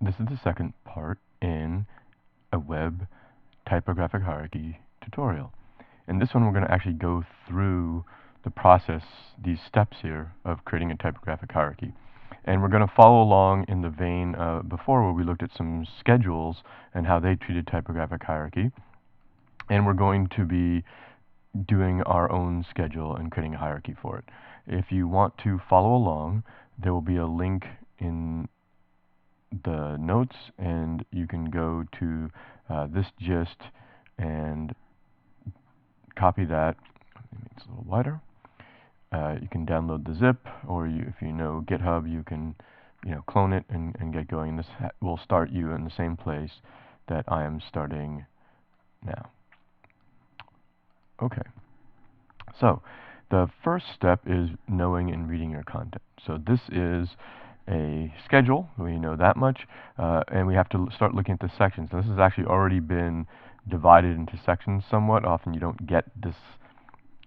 This is the second part in a web typographic hierarchy tutorial. In this one, we're going to actually go through the process, these steps here, of creating a typographic hierarchy. And we're going to follow along in the vein before, where we looked at some schedules and how they treated typographic hierarchy. And we're going to be doing our own schedule and creating a hierarchy for it. If you want to follow along, there will be a link in the notes, and you can go to this gist and copy that. It's a little wider. You can download the zip, or if you know GitHub, you can clone it and get going. This will start you in the same place that I am starting now. Okay. So the first step is knowing and reading your content. So this is a schedule, we know that much, and we have to start looking at the sections. Now, this has actually already been divided into sections somewhat. Often you don't get this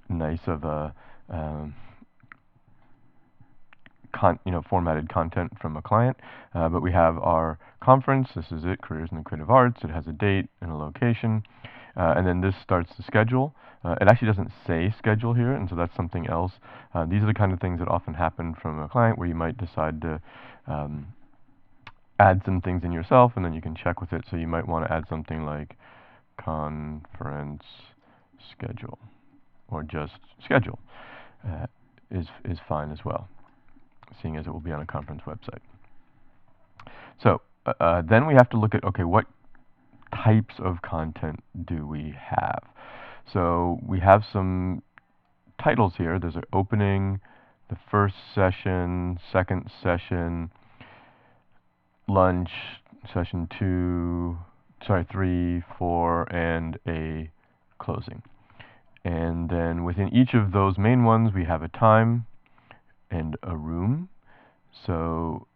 nice of a formatted content from a client, but we have our conference. This is it, Careers in the Creative Arts. It has a date and a location, and then this starts the schedule. It actually doesn't say schedule here, and so that's something else. These are the kind of things that often happen from a client, where you might decide to add some things in yourself, and then you can check with it. So you might want to add something like conference schedule, or just schedule is fine as well, seeing as it will be on a conference website. So then we have to look at, okay, what types of content do we have? So we have some titles here. There's an opening, the first session, second session, lunch, session 3, 4, and a closing. And then within each of those main ones, we have a time and a room. So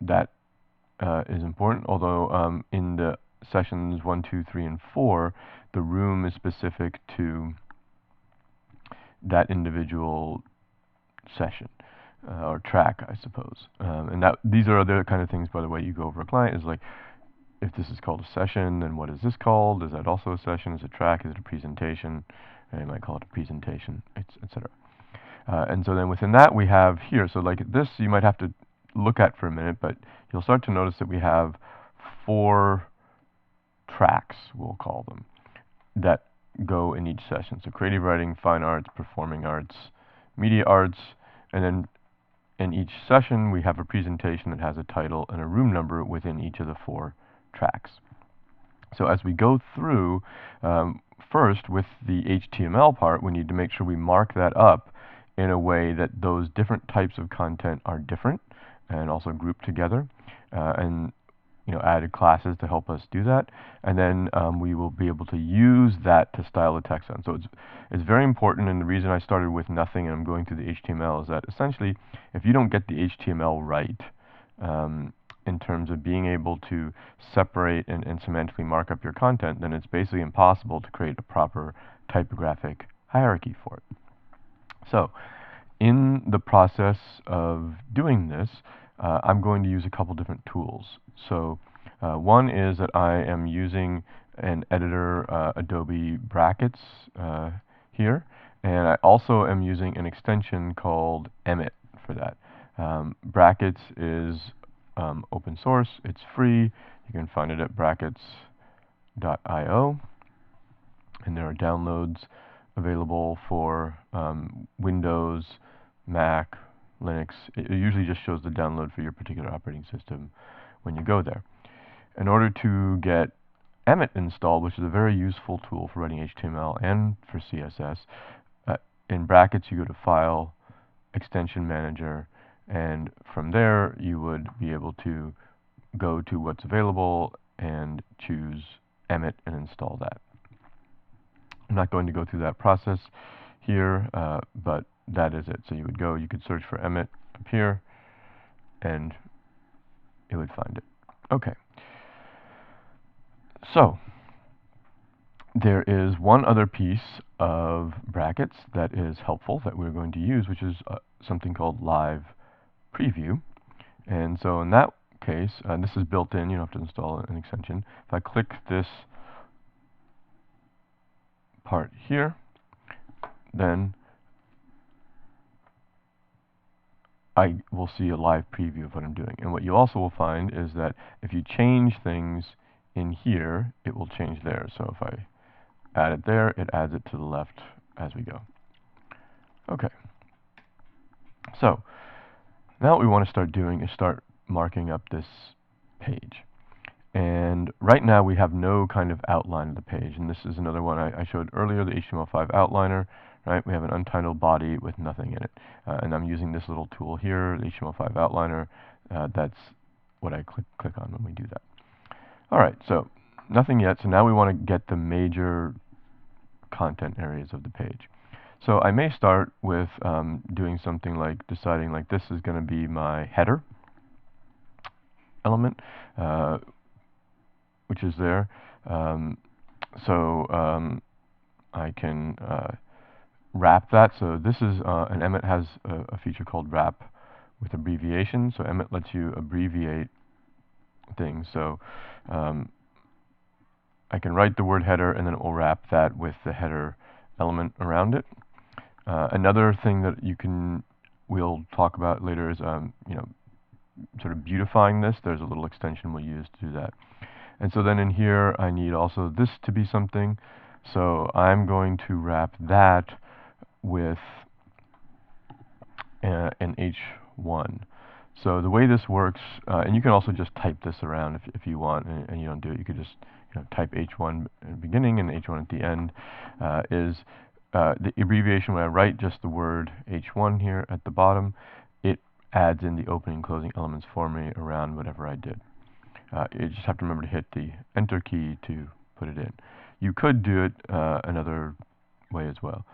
that is important, although in the sessions 1, 2, 3, and 4, the room is specific to that individual session or track, I suppose. And these are other kind of things, by the way, you go over a client, is like, if this is called a session, then what is this called? Is that also a session? Is it a track? Is it a presentation? And you might call it a presentation, etc. And so then within that, we have here, so like this you might have to look at for a minute, but you'll start to notice that we have 4 tracks, we'll call them, that go in each session. So creative writing, fine arts, performing arts, media arts, and then in each session we have a presentation that has a title and a room number within each of the 4 tracks. So as we go through, first with the HTML part, we need to make sure we mark that up in a way that those different types of content are different and also grouped together, and added classes to help us do that. And then we will be able to use that to style the text on. So it's very important, and the reason I started with nothing and I'm going through the HTML is that essentially, if you don't get the HTML right, in terms of being able to separate and semantically mark up your content, then it's basically impossible to create a proper typographic hierarchy for it. So in the process of doing this, I'm going to use a couple different tools. So one is that I am using an editor, Adobe Brackets here, and I also am using an extension called Emmet for that. Brackets is open source, it's free, you can find it at brackets.io, and there are downloads available for Windows, Mac, Linux. It usually just shows the download for your particular operating system when you go there. In order to get Emmet installed, which is a very useful tool for writing HTML and for CSS, in Brackets you go to File, Extension Manager, and from there you would be able to go to what's available and choose Emmet and install that. I'm not going to go through that process here, but that is it. So you could search for Emmet up here, and it would find it. Okay. So there is one other piece of Brackets that is helpful that we're going to use, which is something called Live Preview. And so in that case, this is built in, you don't have to install an extension. If I click this part here, then I will see a live preview of what I'm doing. And what you also will find is that if you change things in here, it will change there. So if I add it there, it adds it to the left as we go. Okay. So now what we want to start doing is start marking up this page. And right now we have no kind of outline of the page. And this is another one I showed earlier, the HTML5 outliner. Right? We have an untitled body with nothing in it. And I'm using this little tool here, the HTML5 outliner. That's what I click on when we do that. All right, so nothing yet. So now we want to get the major content areas of the page. So I may start with doing something like deciding like this is going to be my header element, which is there. I can wrap that. So this is, and Emmet has a feature called wrap with abbreviation. So Emmet lets you abbreviate things. So I can write the word header, and then it will wrap that with the header element around it. Another thing that we'll talk about later is, sort of beautifying this. There's a little extension we'll use to do that. And so then in here, I need also this to be something. So I'm going to wrap that with an H1. So the way this works, and you can also just type this around if you want, and you don't do it. You could just type H1 at the beginning and H1 at the end. Is the abbreviation when I write just the word H1 here at the bottom, it adds in the opening and closing elements for me around whatever I did. You just have to remember to hit the Enter key to put it in. You could do it another way as well.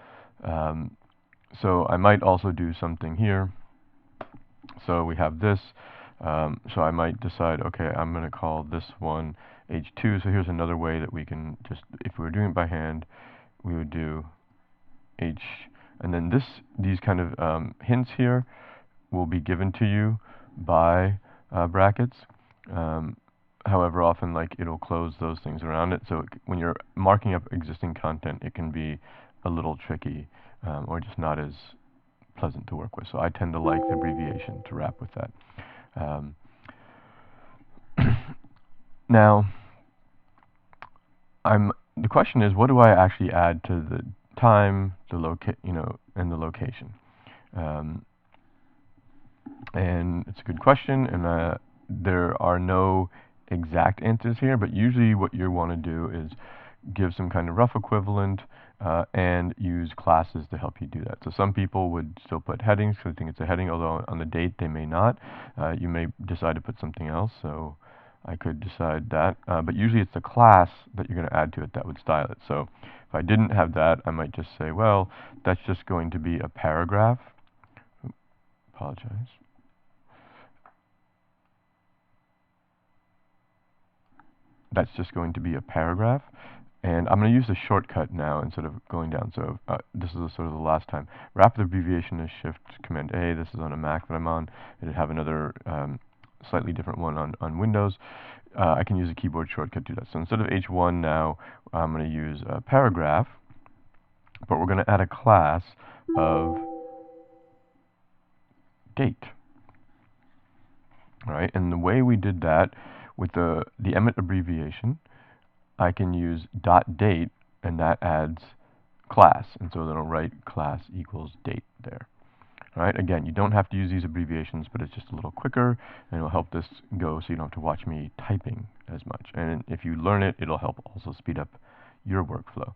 So I might also do something here. So we have this. So I might decide, okay, I'm going to call this one H2. So here's another way that we can just, if we were doing it by hand, we would do H, and then these kind of hints here will be given to you by brackets. However, often it'll close those things around it. So when you're marking up existing content, it can be a little tricky or just not as pleasant to work with. So I tend to like the abbreviation to wrap with that. Now, the question is, what do I actually add to the time, and the location? And it's a good question, and there are no exact answers here, but usually what you want to do is give some kind of rough equivalent and use classes to help you do that. So some people would still put headings because they think it's a heading, although on the date they may not. You may decide to put something else, so I could decide that. But usually it's the class that you're going to add to it that would style it. So if I didn't have that, I might just say, well, that's just going to be a paragraph. Apologize. That's just going to be a paragraph. And I'm going to use the shortcut now instead of going down. So this is sort of the last time. Rapid abbreviation is Shift Command A. This is on a Mac that I'm on. It'd have another slightly different one on Windows. I can use a keyboard shortcut to do that. So instead of H1 now, I'm going to use a paragraph. But we're going to add a class of date. All right, and the way we did that with the Emmet abbreviation, I can use .date, and that adds class. And so then I'll write class equals date there. All right, again, you don't have to use these abbreviations, but it's just a little quicker, and it'll help this go so you don't have to watch me typing as much. And if you learn it, it'll help also speed up your workflow.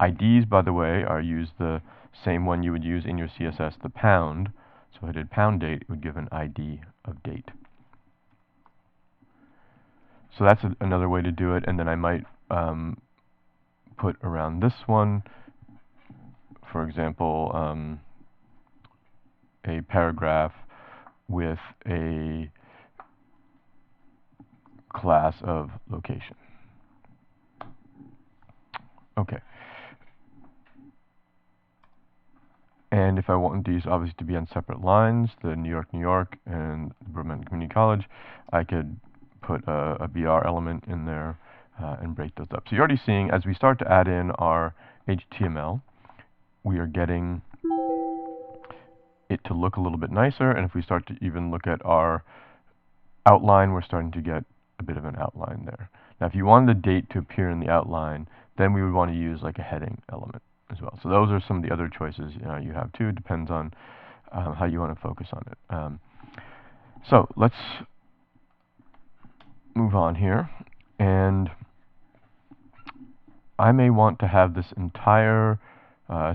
IDs, by the way, are used the same one you would use in your CSS, the pound. So if I did pound date, it would give an ID of date. So that's another way to do it, and then I might put around this one, for example, a paragraph with a class of location. Okay. And if I want these obviously to be on separate lines, the New York, New York, and Vermont Community College, I could put a BR element in there and break those up. So you're already seeing, as we start to add in our HTML, we are getting it to look a little bit nicer, and if we start to even look at our outline, we're starting to get a bit of an outline there. Now, if you wanted the date to appear in the outline, then we would want to use like a heading element as well. So those are some of the other choices you have too. It depends on how you want to focus on it. So let's move on here, and I may want to have this entire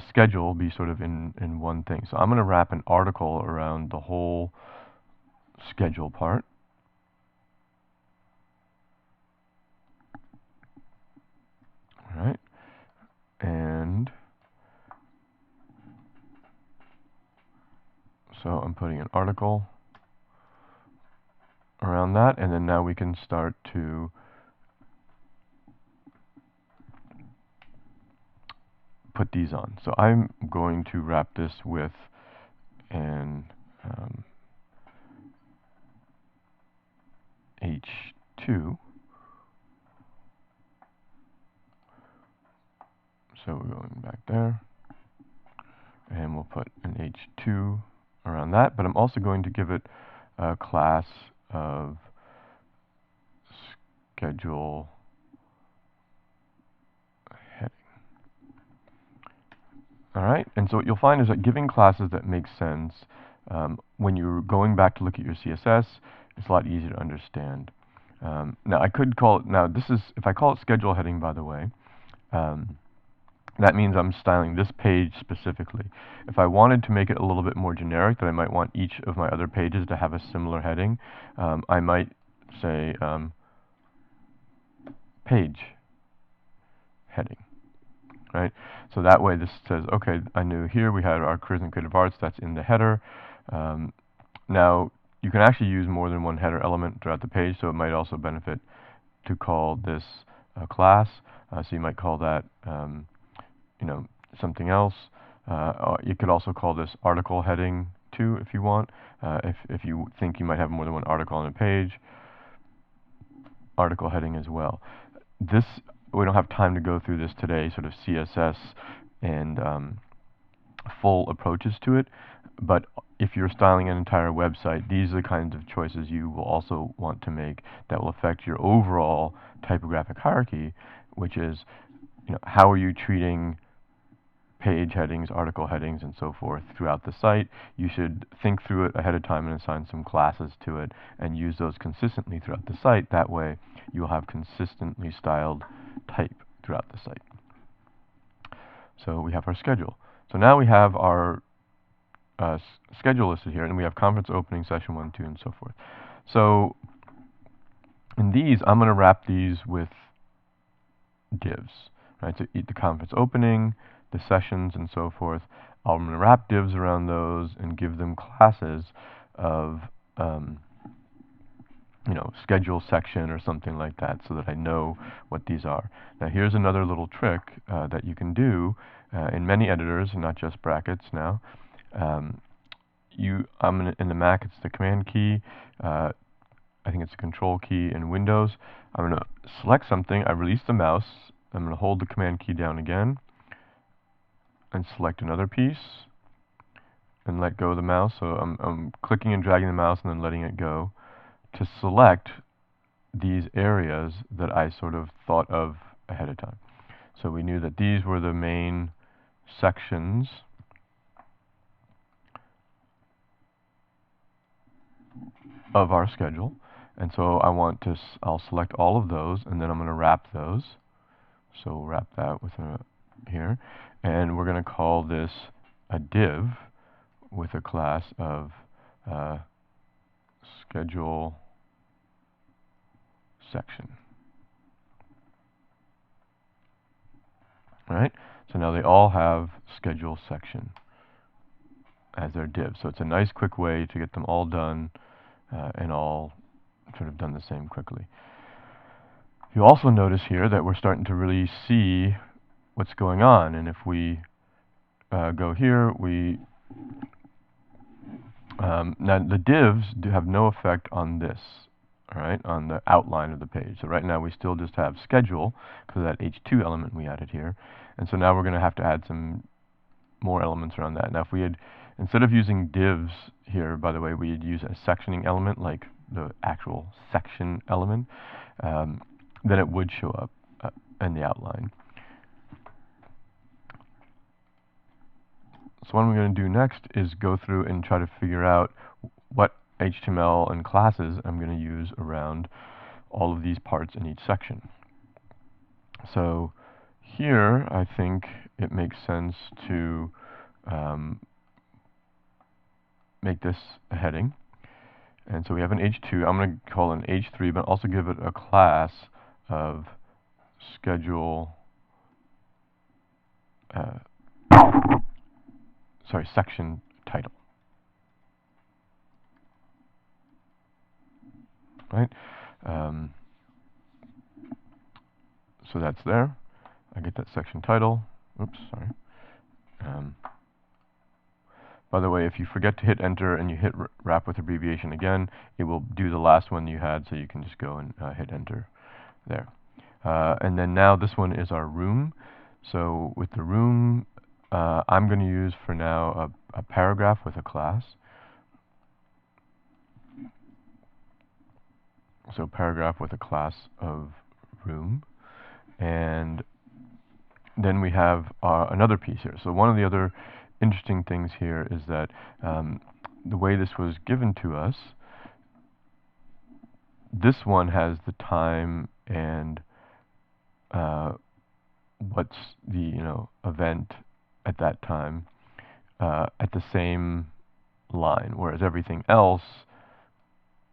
schedule be sort of in one thing. So I'm going to wrap an article around the whole schedule part. All right, and so I'm putting an article around that, and then now we can start to put these on. So I'm going to wrap this with an H2. So we're going back there, and we'll put an H2 around that, but I'm also going to give it a class of schedule heading. All right, and so what you'll find is that giving classes that make sense when you're going back to look at your CSS, it's a lot easier to understand. Now I could call it, now this is, if I call it schedule heading, by the way, that means I'm styling this page specifically. If I wanted to make it a little bit more generic, that I might want each of my other pages to have a similar heading, I might say page heading, right? So that way this says, okay, I knew here we had our careers and creative arts, that's in the header. Now, you can actually use more than one header element throughout the page, so it might also benefit to call this a class. So you might call that something else. You could also call this article heading too, if you want. If you think you might have more than one article on a page, article heading as well. This, we don't have time to go through this today, sort of CSS and full approaches to it, but if you're styling an entire website, these are the kinds of choices you will also want to make that will affect your overall typographic hierarchy, which is, how are you treating page headings, article headings, and so forth throughout the site. You should think through it ahead of time and assign some classes to it and use those consistently throughout the site. That way you'll have consistently styled type throughout the site. So we have our schedule. So now we have our schedule listed here, and we have conference opening, session 1, 2, and so forth. So in these, I'm going to wrap these with divs, right? So the conference opening, the sessions, and so forth. I'm going to wrap divs around those and give them classes of, schedule section or something like that, so that I know what these are. Now here's another little trick that you can do in many editors, and not just brackets now. In the Mac, it's the Command key. I think it's the Control key in Windows. I'm going to select something. I release the mouse. I'm going to hold the Command key down again and select another piece and let go of the mouse. So I'm clicking and dragging the mouse and then letting it go to select these areas that I sort of thought of ahead of time. So we knew that these were the main sections of our schedule, and so I'll select all of those, and then I'm going to wrap those. So we'll wrap that with here, and we're going to call this a div with a class of schedule section. All right, so now they all have schedule section as their div. So it's a nice quick way to get them all done and all sort of done the same quickly. You'll also notice here that we're starting to really see what's going on, and if we go here, we Now the divs do have no effect on this, all right, on the outline of the page. So right now we still just have schedule because of that H2 element we added here. And so now we're going to have to add some more elements around that. Now if we had, instead of using divs here, by the way, we'd use a sectioning element like the actual section element, then it would show up in the outline. So what I'm going to do next is go through and try to figure out what HTML and classes I'm going to use around all of these parts in each section. So here I think it makes sense to make this a heading. And so we have an H2. I'm going to call it an H3, but also give it a class of schedule, section title. Right? So that's there. I get that section title. Oops, sorry. By the way, if you forget to hit enter and you hit wrap with abbreviation again, it will do the last one you had, so you can just go and hit enter there. And then now this one is our room. So with the room, I'm going to use for now a paragraph with a class. So paragraph with a class of room. And then we have another piece here. So one of the other interesting things here is that the way this was given to us, this one has the time and what's the event at that time at the same line, whereas everything else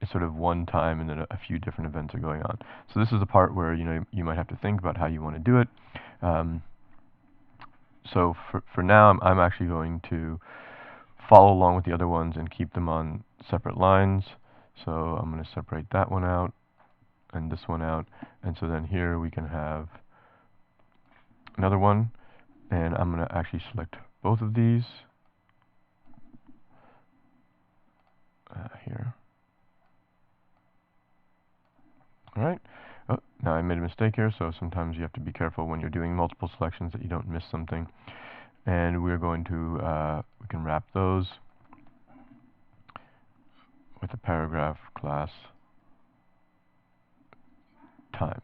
is sort of one time and then a few different events are going on. So this is the part where you might have to think about how you want to do it. So for now, I'm actually going to follow along with the other ones and keep them on separate lines. So I'm going to separate that one out and this one out. And so then here we can have another one. And I'm going to actually select both of these here. All right. Oh, now I made a mistake here, so sometimes you have to be careful when you're doing multiple selections that you don't miss something. And we're going to, we can wrap those with a paragraph class time.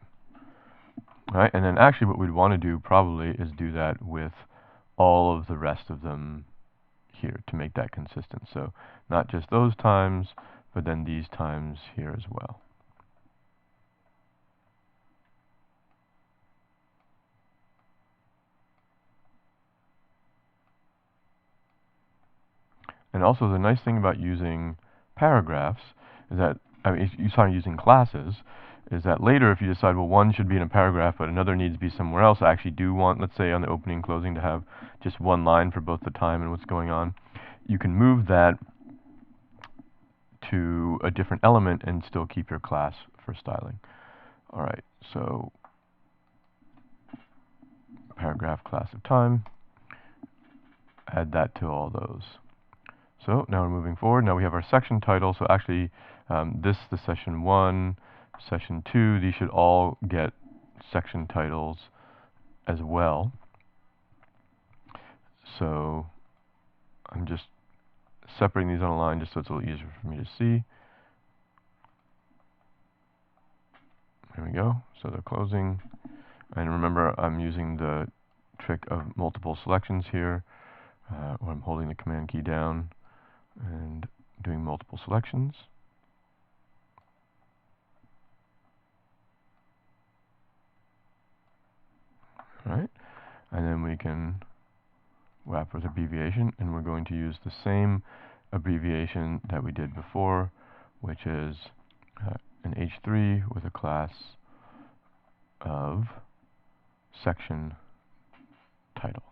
All right, and then actually what we'd want to do probably is do that with all of the rest of them here to make that consistent. So not just those times, but then these times here as well. And also the nice thing about using paragraphs is that, I mean, you start using classes, is that later if you decide, well, one should be in a paragraph but another needs to be somewhere else, I actually do want, let's say on the opening and closing, to have just one line for both the time and what's going on. You can move that to a different element and still keep your class for styling. All right, so paragraph class of time, add that to all those. So now we're moving forward. Now we have our section title. So actually, the session 1, session 2, these should all get section titles as well. So I'm just separating these on a line just so it's a little easier for me to see. There we go. So they're closing. And remember, I'm using the trick of multiple selections here, where I'm holding the command key down and doing multiple selections. All right, and then we can wrap with abbreviation, and we're going to use the same abbreviation that we did before, which is an H3 with a class of section title.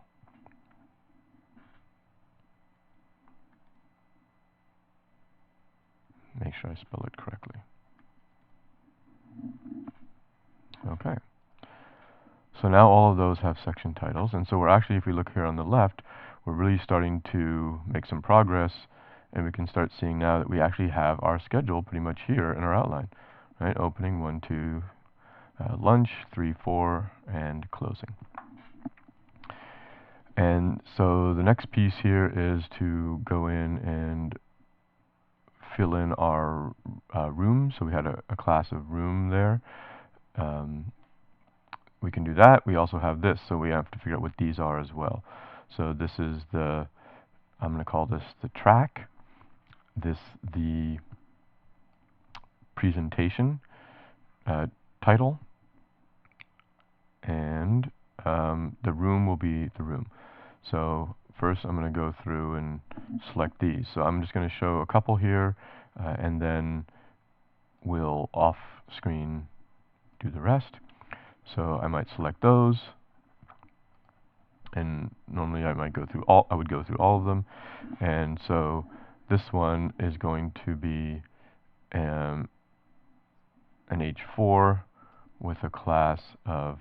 Make sure I spell it correctly. Okay. So now all of those have section titles, and so we're actually, if we look here on the left, we're really starting to make some progress, and we can start seeing now that we actually have our schedule pretty much here in our outline, right? Opening 1, 2, lunch, 3, 4, and closing. And so the next piece here is to go in and fill in our room. So we had a class of room there. We can do that. We also have this, so we have to figure out what these are as well. So this is the, I'm going to call this the track, this the presentation title, and the room will be the room. So first I'm going to go through and select these. So I'm just going to show a couple here, and then we'll off screen do the rest. So I might select those, and normally I might go through all, I would go through all of them. And so this one is going to be an H4 with a class of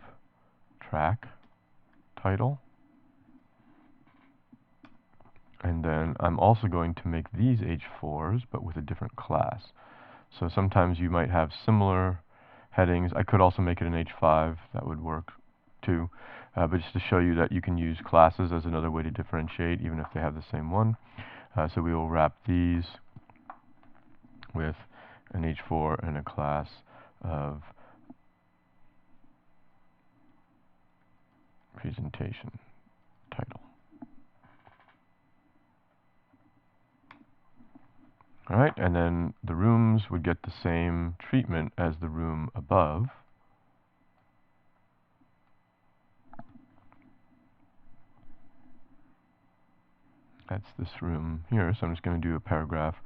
track title. And then I'm also going to make these H4s, but with a different class. So sometimes you might have similar headings. I could also make it an H5, that would work too. But just to show you that you can use classes as another way to differentiate, even if they have the same one. So we will wrap these with an H4 and a class of presentation title. Alright, and then the rooms would get the same treatment as the room above. That's this room here, so I'm just going to do a paragraph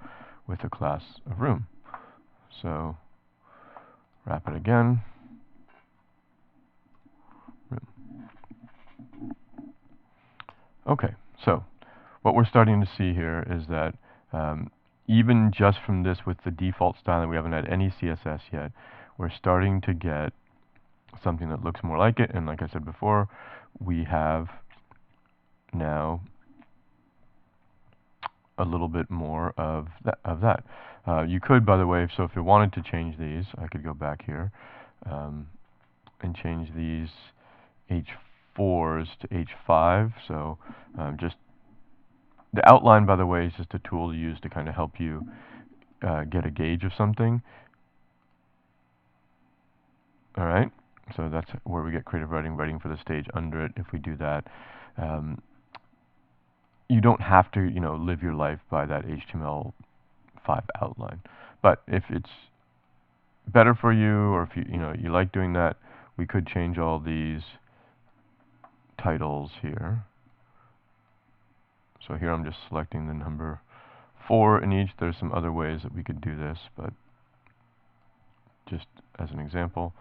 with a class of room. So wrap it again. Room. Okay, so what we're starting to see here is that even just from this with the default styling, we haven't had any CSS yet, we're starting to get something that looks more like it. And like I said before, we have now a little bit more of that. You could, by the way, so if you wanted to change these, I could go back here and change these H4s to H5. So just the outline, by the way, is just a tool to use to kind of help you get a gauge of something. All right, so that's where we get creative writing for the stage under it. If we do that, you don't have to, live your life by that HTML5 outline. But if it's better for you, or if you like doing that, we could change all these titles here. So here I'm just selecting the number 4 in each. There's some other ways that we could do this, but just as an example.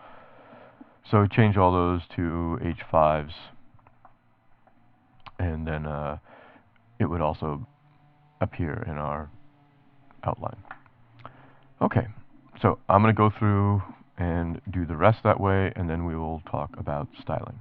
So change all those to H5s, and then it would also appear in our outline. Okay, so I'm going to go through and do the rest that way, and then we will talk about styling.